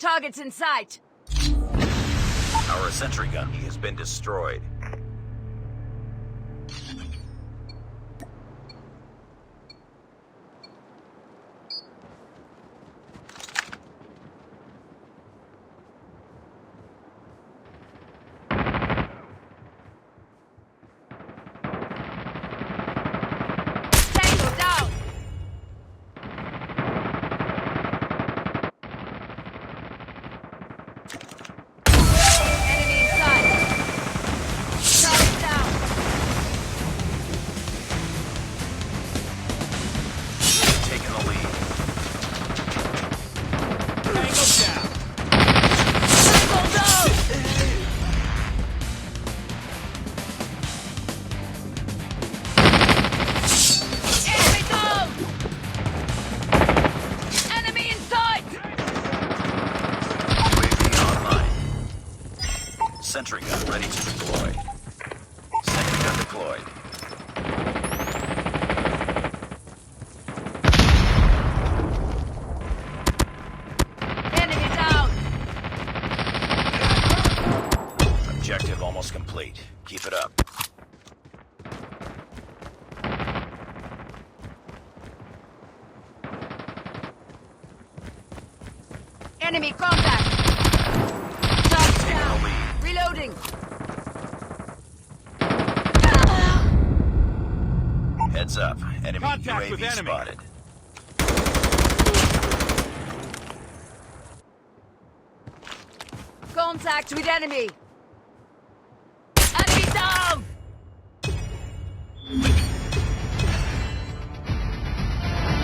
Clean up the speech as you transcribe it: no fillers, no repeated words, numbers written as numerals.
Targets in sight. Our sentry gun has been destroyed. Tango down. Enemy in sight. Target down. Taking the lead. Tango down. Tango down. Enemy down. Enemy in sight. UAV online. Sentry gun ready to deploy. Sentry gun deployed. Enemy down. Objective almost complete. Keep it up. Enemy contact. Target Taking the down. lead. Reloading. Heads up. Enemy Contact with UAV enemy. spotted. Contact with enemy.